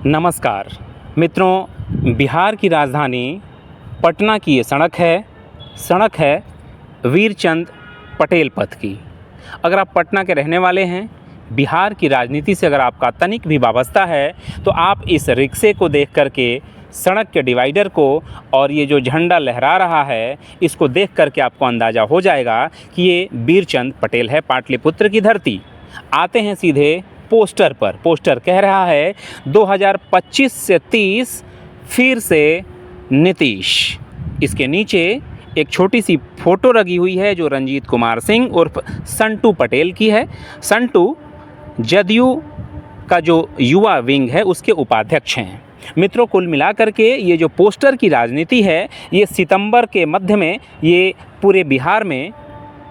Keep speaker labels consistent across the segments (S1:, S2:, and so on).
S1: नमस्कार मित्रों, बिहार की राजधानी पटना की ये सड़क है वीरचंद पटेल पथ की। अगर आप पटना के रहने वाले हैं, बिहार की राजनीति से अगर आपका तनिक भी वाबस्ता है, तो आप इस रिक्शे को देख कर के, सड़क के डिवाइडर को और ये जो झंडा लहरा रहा है, इसको देख कर के आपको अंदाज़ा हो जाएगा कि ये वीरचंद पटेल है, पाटलिपुत्र की धरती। आते हैं सीधे पोस्टर पर। पोस्टर कह रहा है 2025 से 30 फिर से नीतीश। इसके नीचे एक छोटी सी फोटो लगी हुई है जो रंजीत कुमार सिंह उर्फ संटू पटेल की है। संटू जदयू का जो युवा विंग है उसके उपाध्यक्ष हैं। मित्रों, कुल मिलाकर के ये जो पोस्टर की राजनीति है, ये सितंबर के मध्य में ये पूरे बिहार में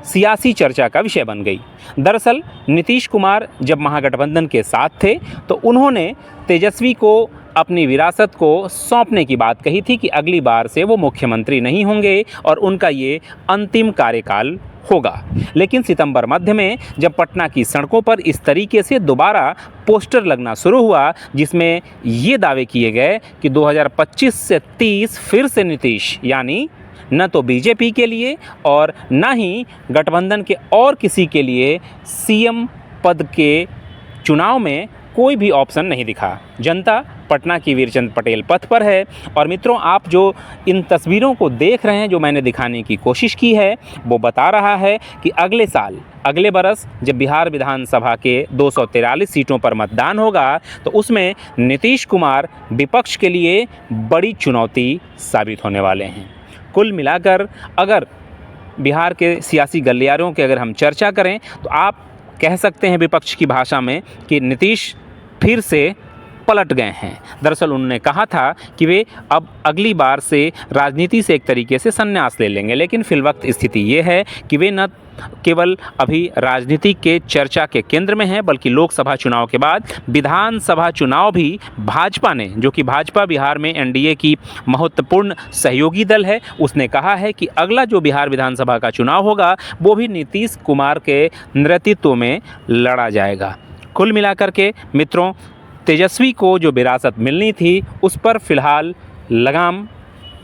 S1: सियासी चर्चा का विषय बन गई। दरअसल नीतीश कुमार जब महागठबंधन के साथ थे तो उन्होंने तेजस्वी को अपनी विरासत को सौंपने की बात कही थी कि अगली बार से वो मुख्यमंत्री नहीं होंगे और उनका ये अंतिम कार्यकाल होगा। लेकिन सितंबर मध्य में जब पटना की सड़कों पर इस तरीके से दोबारा पोस्टर लगना शुरू हुआ जिसमें ये दावे किए गए कि 2025 से 30 फिर से नीतीश, यानी न तो बीजेपी के लिए और न ही गठबंधन के और किसी के लिए सीएम पद के चुनाव में कोई भी ऑप्शन नहीं दिखा। जनता पटना की वीरचंद पटेल पथ पर है। और मित्रों, आप जो इन तस्वीरों को देख रहे हैं, जो मैंने दिखाने की कोशिश की है, वो बता रहा है कि अगले साल, अगले बरस जब बिहार विधानसभा के 243 सीटों पर मतदान होगा तो उसमें नीतीश कुमार विपक्ष के लिए बड़ी चुनौती साबित होने वाले हैं। कुल मिलाकर अगर बिहार के सियासी गलियारों की अगर हम चर्चा करें तो आप कह सकते हैं विपक्ष की भाषा में कि नीतीश फिर से पलट गए हैं। दरअसल उन्होंने कहा था कि वे अब अगली बार से राजनीति से एक तरीके से संन्यास ले लेंगे, लेकिन फिलवक्त स्थिति ये है कि वे न केवल अभी राजनीति के चर्चा के केंद्र में हैं, बल्कि लोकसभा चुनाव के बाद विधानसभा चुनाव भी भाजपा ने, जो कि भाजपा बिहार में एनडीए की महत्वपूर्ण सहयोगी दल है, उसने कहा है कि अगला जो बिहार विधानसभा का चुनाव होगा वो भी नीतीश कुमार के नेतृत्व में लड़ा जाएगा। कुल मिलाकर के मित्रों, तेजस्वी को जो विरासत मिलनी थी उस पर फिलहाल लगाम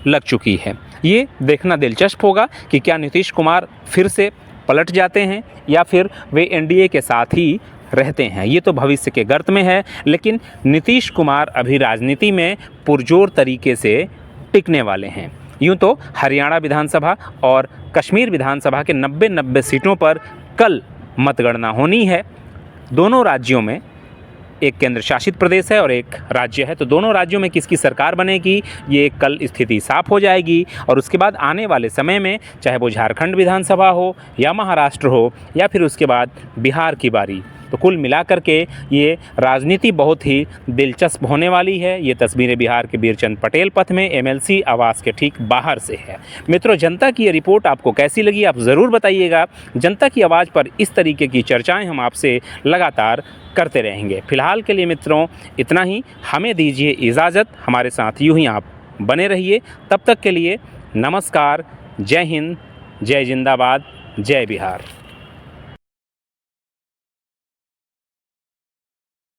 S1: लग चुकी है। ये देखना दिलचस्प होगा कि क्या नीतीश कुमार फिर से पलट जाते हैं या फिर वे एनडीए के साथ ही रहते हैं। ये तो भविष्य के गर्त में है, लेकिन नीतीश कुमार अभी राजनीति में पुरजोर तरीके से टिकने वाले हैं। यूँ तो हरियाणा विधानसभा और कश्मीर विधानसभा के 90 सीटों पर कल मतगणना होनी है। दोनों राज्यों में, एक केंद्र शासित प्रदेश है और एक राज्य है, तो दोनों राज्यों में किसकी सरकार बनेगी ये कल स्थिति साफ हो जाएगी। और उसके बाद आने वाले समय में, चाहे वो झारखंड विधानसभा हो या महाराष्ट्र हो या फिर उसके बाद बिहार की बारी, तो कुल मिलाकर के ये राजनीति बहुत ही दिलचस्प होने वाली है। ये तस्वीरें बिहार के वीरचंद पटेल पथ में एमएलसी आवास के ठीक बाहर से है। मित्रों, जनता की ये रिपोर्ट आपको कैसी लगी आप ज़रूर बताइएगा। जनता की आवाज़ पर इस तरीके की चर्चाएं हम आपसे लगातार करते रहेंगे। फिलहाल के लिए मित्रों इतना ही। हमें दीजिए इजाज़त। हमारे साथ यूँ ही आप बने रहिए। तब तक के लिए नमस्कार। जय हिंद, जय जिंदाबाद, जय बिहार।